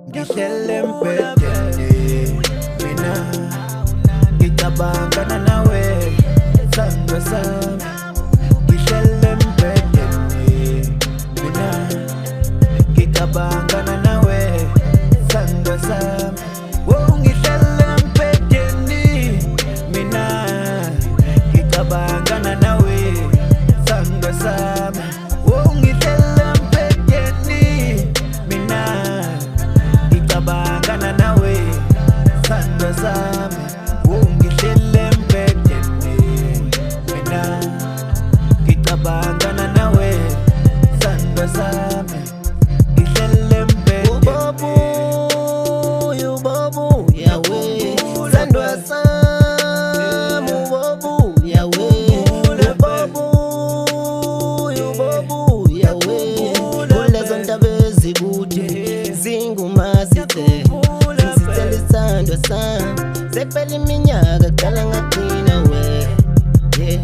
ngihlele mpedeni mina ngicabangana nawe sandwa sami ngihlele mpedeni mina ngicabangana nawe sandwa sami ngihlele mpedeni mina ngicabangana nawe sandwa sami ngihlele mpedeni mina ngicabangana nawe sandwa sami ngihlele mpedeni mina ngicabangana nawe sandwa sami ngihlele mpedeni ubobu yawe sandwa sami ubobu yawe ubobu yawe kulezo ndaba ezikude zingumazithe ngizithela isandwa sami sephela iminyaka kudala ngaqina we yeah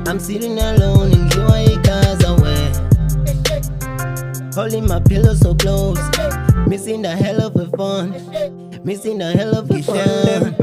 I'm sitting alone ngidliwa igaza we holding my pillow so close missing the hell of a fun missing the hell of a fun